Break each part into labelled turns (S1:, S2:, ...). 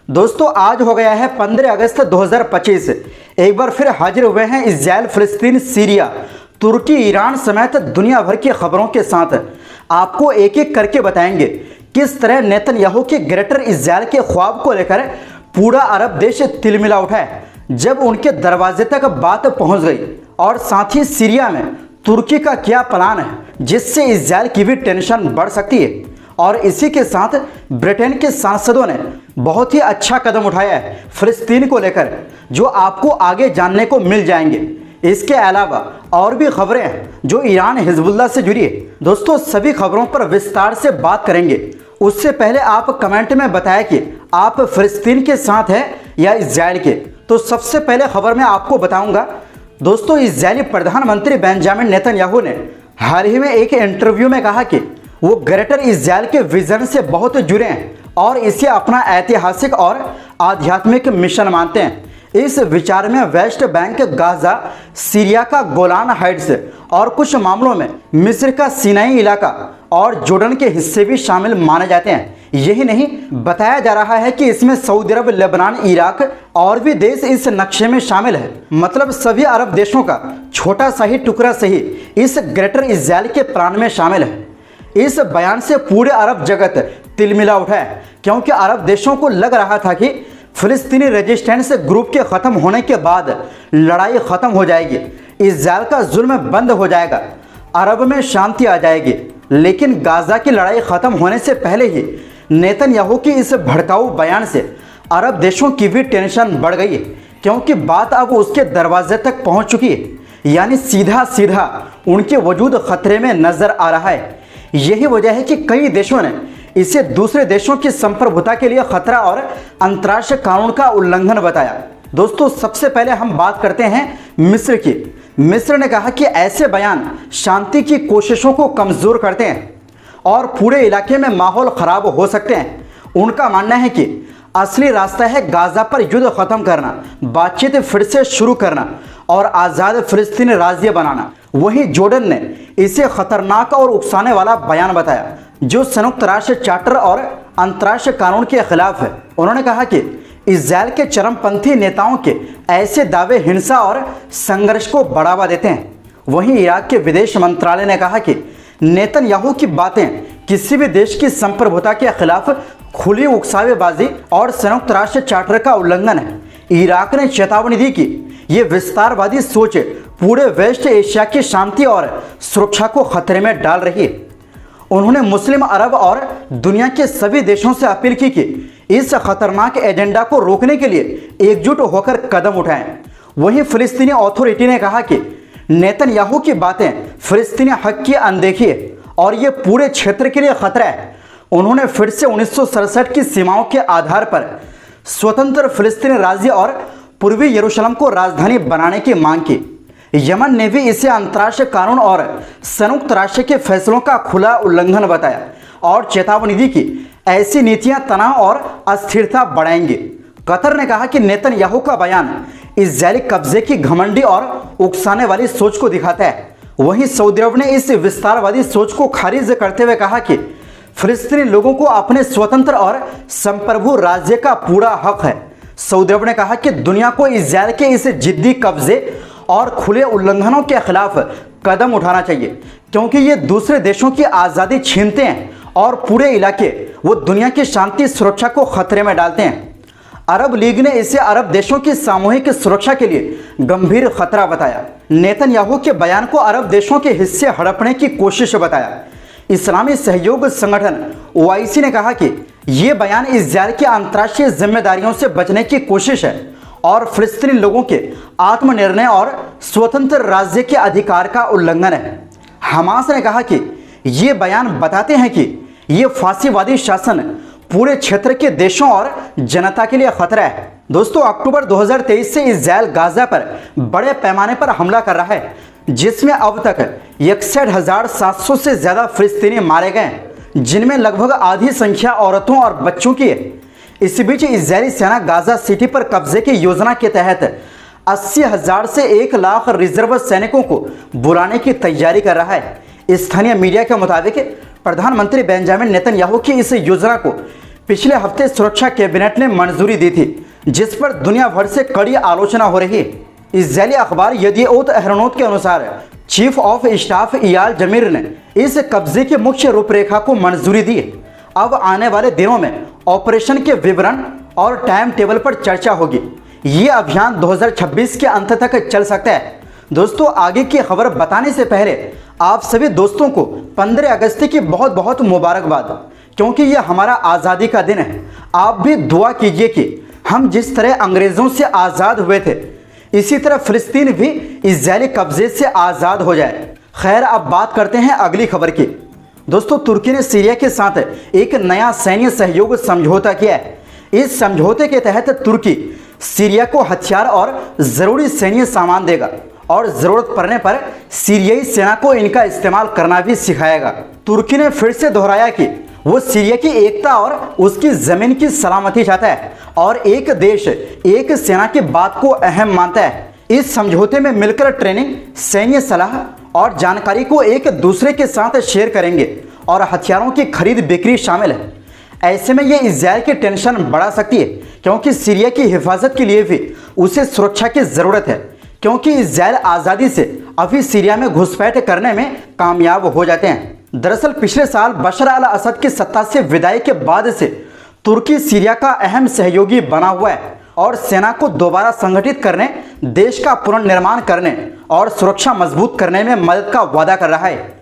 S1: दोस्तों आज हो गया है 15 अगस्त 2025। एक बार फिर हाजिर हुए हैं इजराइल, फिलिस्तीन, सीरिया, तुर्की, ईरान समेत दुनिया भर की खबरों के साथ। आपको एक एक करके बताएंगे किस तरह नेतन्याहू के ग्रेटर इजराइल के ख्वाब को लेकर पूरा अरब देश तिलमिला उठा है जब उनके दरवाजे तक बात पहुंच गई, और साथ ही सीरिया में तुर्की का क्या प्लान है जिससे इजराइल की भी टेंशन बढ़ सकती है। और इसी के साथ ब्रिटेन के सांसदों ने बहुत ही अच्छा कदम उठाया है फिलिस्तीन को लेकर, जो आपको आगे जानने को मिल जाएंगे। इसके अलावा और भी खबरें हैं जो ईरान हिजबुल्लाह से जुड़ी है। दोस्तों सभी खबरों पर विस्तार से बात करेंगे। उससे पहले आप कमेंट में बताएं कि आप फिलिस्तीन के साथ हैं या इजराइल के। तो सबसे पहले खबर मैं आपको बताऊंगा दोस्तों, इजरायली प्रधानमंत्री बेंजामिन नेतन्याहू ने हाल ही में एक इंटरव्यू में कहा कि वो ग्रेटर इजराइल के विजन से बहुत जुड़े हैं और इसे अपना ऐतिहासिक और आध्यात्मिक मिशन मानते हैं। इस विचार में वेस्ट बैंक, गाजा, सीरिया का गोलान हाइट्स और कुछ मामलों में मिस्र का सीनाई इलाका और जोर्डन के हिस्से भी शामिल माने जाते हैं। यही नहीं, बताया जा रहा है कि इसमें सऊदी अरब, लेबनान, इराक और भी देश इस नक्शे में शामिल है। मतलब सभी अरब देशों का छोटा सा ही टुकड़ा सही इस ग्रेटर इजराइल के प्लान में शामिल है। इस बयान से पूरे अरब जगत तिलमिला उठा है, क्योंकि अरब देशों को लग रहा था कि फिलिस्तीनी रेजिस्टेंस ग्रुप के खत्म होने के बाद लड़ाई खत्म हो जाएगी, इजराइल का जुल्म बंद हो जाएगा, अरब में शांति आ जाएगी। लेकिन गाजा की लड़ाई खत्म होने से पहले ही नेतन्याहू की इस भड़काऊ बयान से अरब देशों की भी टेंशन बढ़ गई, क्योंकि बात अब उसके दरवाजे तक पहुंच चुकी है। यानी सीधा सीधा उनके वजूद खतरे में नजर आ रहा है। यही वजह है कि कई देशों ने इसे दूसरे देशों की संप्रभुता के लिए खतरा और अंतर्राष्ट्रीय कानून का उल्लंघन बताया। दोस्तों सबसे पहले हम बात करते हैं मिस्र की। मिस्र ने कहा कि ऐसे बयान शांति की कोशिशों को कमजोर करते हैं और पूरे इलाके में माहौल खराब हो सकते हैं। उनका मानना है कि असली रास्ता है गाजा पर युद्ध खत्म करना, बातचीत फिर से शुरू करना और आज़ाद फिलिस्तीनी राज्य बनाना। वहीं जोर्डन ने इसे खतरनाक और उकसाने वाला बयान बताया, जो संयुक्त राष्ट्र चार्टर और अंतर्राष्ट्रीय कानून के खिलाफ है। उन्होंने कहा कि इजराइल के चरमपंथी नेताओं के ऐसे दावे हिंसा और संघर्ष को बढ़ावा देते हैं। वहीं इराक के विदेश मंत्रालय ने कहा कि नेतन्याहू की बातें किसी भी देश की संप्रभुता के खिलाफ खुली उकसावेबाजी और संयुक्त राष्ट्र चार्टर का उल्लंघन है। इराक ने चेतावनी दी कि ये विस्तारवादी सोच पूरे वेस्ट एशिया की शांति और सुरक्षा को खतरे में डाल रही है। उन्होंने मुस्लिम, अरब और दुनिया के सभी देशों से अपील की कि इस खतरनाक एजेंडा को रोकने के लिए एकजुट होकर कदम उठाएं। वहीं फिलिस्तीनी अथॉरिटी ने कहा कि नेतन्याहू की बातें फिलिस्तीनी हक की अनदेखी है और ये पूरे क्षेत्र के लिए खतरा है। उन्होंने फिर से 1967 की सीमाओं के आधार पर स्वतंत्र फिलिस्तीनी राज्य और पूर्वी यरूशलेम को राजधानी बनाने की मांग की। यमन ने भी इसे अंतर्राष्ट्रीय कानून और संयुक्त राष्ट्र के फैसलों का खुला उल्लंघन बताया और चेतावनी दी कि ऐसी नीतियां तनाव और अस्थिरता बढ़ाएंगी। कतर ने कहा कि नेतन्याहू का बयान इजरायली कब्जे की घमंडी और उकसाने वाली सोच को दिखाता है। वहीं सऊदी अरब ने इस विस्तारवादी सोच को खारिज करते हुए कहा कि फिलिस्तीनी लोगों को अपने स्वतंत्र और संप्रभु राज्य का पूरा हक है। सऊदी अरब ने कहा कि दुनिया को इजराइल के इस जिद्दी कब्जे और खुले उल्लंघनों के खिलाफ कदम उठाना चाहिए, क्योंकि ये दूसरे देशों की आज़ादी छीनते हैं और पूरे इलाके वो दुनिया की शांति सुरक्षा को खतरे में डालते हैं। अरब लीग ने इसे अरब देशों की सामूहिक सुरक्षा के लिए गंभीर खतरा बताया। नेतन्याहू के बयान को अरब देशों के हिस्से हड़पने की कोशिश बताया। इस्लामी सहयोग संगठन ओआईसी ने कहा कि ये बयान इजराइल की अंतर्राष्ट्रीय जिम्मेदारियों से बचने की कोशिश है और फिलिस्तीनी लोगों के आत्मनिर्णय और स्वतंत्र राज्य के अधिकार का उल्लंघन है। हमास ने कहा कि ये बयान बताते हैं कि ये फांसीवादी शासन पूरे क्षेत्र के देशों और जनता के लिए खतरा है। दोस्तों अक्टूबर 2023 से इजराइल गाजा पर बड़े पैमाने पर हमला कर रहा है, जिसमें अब तक 61,700 से ज्यादा फिलिस्तीनी मारे गए, जिनमें लगभग आधी संख्या औरतों और बच्चों की है। इसी बीच इजरायली सेना गाजा सिटी पर कब्जे की योजना के तहत 80,000 से 1 लाख रिजर्व सैनिकों को बुलाने की तैयारी कर रहा है। स्थानीय मीडिया के मुताबिक प्रधानमंत्री बेंजामिन नेतन्याहू की इस योजना को पिछले हफ्ते सुरक्षा कैबिनेट ने मंजूरी दी थी, जिस पर दुनिया भर से कड़ी आलोचना हो रही है। इजरायली अखबार यदिओत अहरोनोत के अनुसार चीफ ऑफ स्टाफ इयाल जमीर ने इस कब्जे की मुख्य रूपरेखा को मंजूरी दी। अब आने वाले दिनों में ऑपरेशन के विवरण और टाइम टेबल पर चर्चा होगी। ये अभियान 2026 के अंत तक चल सकता है। दोस्तों, आगे की खबर बताने से पहले आप सभी दोस्तों को 15 अगस्त की बहुत बहुत मुबारकबाद, क्योंकि ये हमारा आज़ादी का दिन है। आप भी दुआ कीजिए कि हम जिस तरह अंग्रेज़ों से आज़ाद हुए थे, इसी तरह फिलिस्तीन भी इजरायली कब्जे से आज़ाद हो जाए। खैर, अब बात करते हैं अगली खबर की। दोस्तों, तुर्की ने सीरिया के साथ एक नया सैन्य सहयोग समझौता किया है। इस समझौते के तहत तुर्की सीरिया को हथियार और ज़रूरी सैन्य सामान देगा और ज़रूरत पड़ने पर सीरियाई सेना को इनका इस्तेमाल करना भी सिखाएगा। तुर्की ने फिर से दोहराया कि वो सीरिया की एकता और उसकी ज़मीन की सलामती चाहता है और एक देश एक सेना की बात को अहम मानता है। इस समझौते में मिलकर ट्रेनिंग, सैन्य सलाह और जानकारी को एक दूसरे के साथ शेयर करेंगे और हथियारों की खरीद बिक्री शामिल है। ऐसे में ये इजराइल की टेंशन बढ़ा सकती है, क्योंकि सीरिया की हिफाजत के लिए भी उसे सुरक्षा की ज़रूरत है, क्योंकि इजराइल आज़ादी से अभी सीरिया में घुसपैठ करने में कामयाब हो जाते हैं। दरअसल पिछले साल बशर अल असद की सत्ता से विदाई के बाद से तुर्की सीरिया का अहम सहयोगी बना हुआ है और सेना को दोबारा संगठित करने, देश का पुनर्निर्माण करने और सुरक्षा मजबूत करने में मदद का वादा कर रहा है।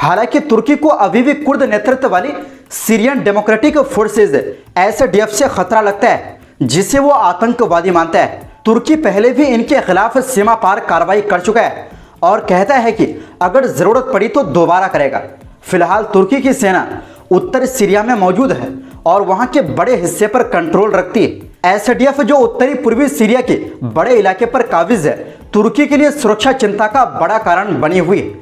S1: हालांकि तुर्की को अभी भी कुर्द नेतृत्व वाली सीरियन डेमोक्रेटिक फोर्सेज SDF से खतरा लगता है, जिसे वो आतंकवादी मानता है। तुर्की पहले भी इनके खिलाफ सीमा पार कार्रवाई कर चुका है और कहता है कि अगर ज़रूरत पड़ी तो दोबारा करेगा। फिलहाल तुर्की की सेना उत्तर सीरिया में मौजूद है और वहां के बड़े हिस्से पर कंट्रोल रखती है। SDF जो उत्तरी पूर्वी सीरिया के बड़े इलाके पर काबिज है, तुर्की के लिए सुरक्षा चिंता का बड़ा कारण बनी हुई है।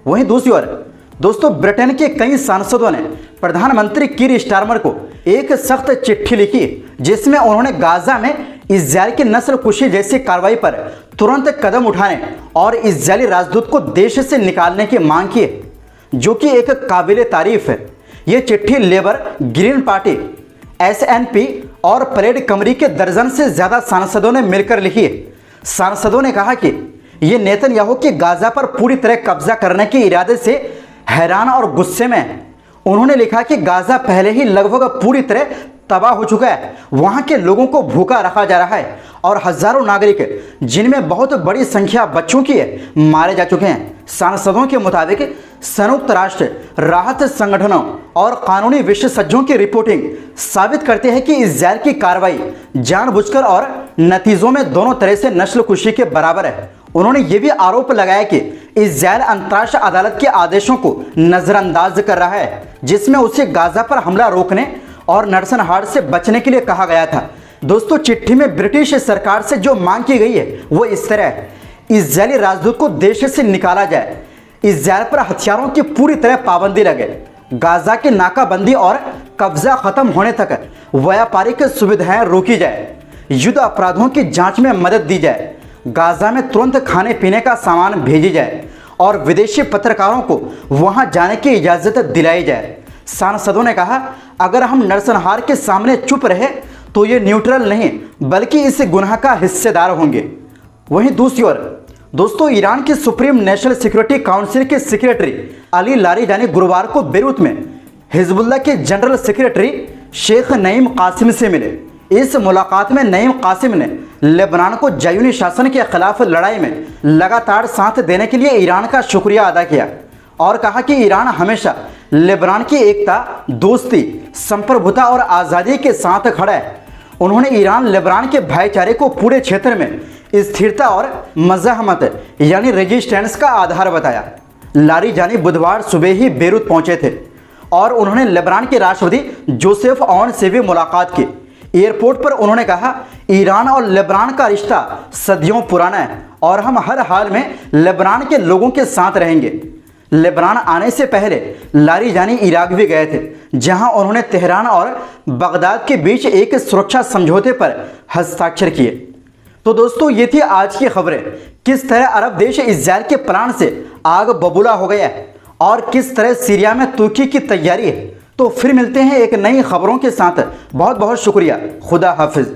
S1: वहीं दूसरी ओर दोस्तों, ब्रिटेन के कई सांसदों ने प्रधानमंत्री कीर स्टारमर को एक सख्त चिट्ठी लिखी, जिसमें उन्होंने गाजा में इजरायल की नस्लकुशी जैसी कार्रवाई पर तुरंत कदम उठाने और इजरायली राजदूत को देश से निकालने की मांग की है, जो कि एक काबिल तारीफ है। ये चिट्ठी लेबर, ग्रीन पार्टी, SNP और परेड कमरी के दर्जन से ज़्यादा सांसदों ने मिलकर लिखी है। सांसदों ने कहा कि ये नेतन्याहू की गाजा पर पूरी तरह कब्जा करने के इरादे से हैरान और गुस्से में है। उन्होंने लिखा कि गाजा पहले ही लगभग पूरी तरह तबाह हो चुका है, वहाँ के लोगों को भूखा रखा जा रहा है और हजारों नागरिक, जिनमें बहुत बड़ी संख्या बच्चों की है, मारे जा चुके हैं। सांसदों के मुताबिक संयुक्त राष्ट्र, राहत संगठनों और कानूनी विशेषज्ञों की रिपोर्टिंग साबित करती है कि इजरायल की कार्रवाई जानबूझकर और नतीजों में दोनों तरह से नस्लकुशी के बराबर है। उन्होंने ये भी आरोप लगाया कि इजरायल अंतर्राष्ट्रीय अदालत के आदेशों को नज़रअंदाज कर रहा है, जिसमें उसे गाजा पर हमला रोकने और नरसंहार से बचने के लिए कहा गया था। दोस्तों, चिट्ठी में ब्रिटिश सरकार से जो मांग की गई है वो इस तरह है: इजरायली राजदूत को देश से निकाला जाए, इजरायल पर हथियारों की पूरी तरह पाबंदी लगे, गाजा की नाकाबंदी और कब्जा खत्म होने तक व्यापारिक सुविधाएं रोकी जाए, युद्ध अपराधों की जांच में मदद दी जाए, गाजा में तुरंत खाने पीने का सामान भेजी जाए और विदेशी पत्रकारों को वहां जाने की इजाज़त दिलाई जाए। सांसदों ने कहा, अगर हम नरसंहार के सामने चुप रहे तो ये न्यूट्रल नहीं बल्कि इस गुनाह का हिस्सेदार होंगे। वहीं दूसरी ओर दोस्तों, ईरान के सुप्रीम नेशनल सिक्योरिटी काउंसिल के सेक्रेटरी अली लारिजानी गुरुवार को बेरूत में हिजबुल्लाह के जनरल सेक्रेटरी शेख नईम कासिम से मिले। इस मुलाकात में नईम कासिम ने लेबनान को ज़ायोनी शासन के खिलाफ लड़ाई में लगातार साथ देने के लिए ईरान का शुक्रिया अदा किया और कहा कि ईरान हमेशा लेबनान की एकता, दोस्ती, संप्रभुता और आज़ादी के साथ खड़ा है। उन्होंने ईरान लेबनान के भाईचारे को पूरे क्षेत्र में स्थिरता और मज़ाहमत यानी रेजिस्टेंस का आधार बताया। लारिजानी बुधवार सुबह ही बेरूत पहुंचे थे और उन्होंने लेबनान के राष्ट्रपति जोसेफ औन से भी मुलाकात की। एयरपोर्ट पर उन्होंने कहा, ईरान और लेबनान का रिश्ता सदियों पुराना है और हम हर हाल में लेबनान के लोगों के साथ रहेंगे। लेबनान आने से पहले लारिजानी इराक भी गए थे, जहां उन्होंने तेहरान और बगदाद के बीच एक सुरक्षा समझौते पर हस्ताक्षर किए। तो दोस्तों, ये थी आज की खबरें। किस तरह अरब देश इजरायल के प्लान से आग बबूला हो गया है और किस तरह सीरिया में तुर्की की तैयारी है। तो फिर मिलते हैं एक नई खबरों के साथ। बहुत बहुत शुक्रिया। खुदा हाफिज़।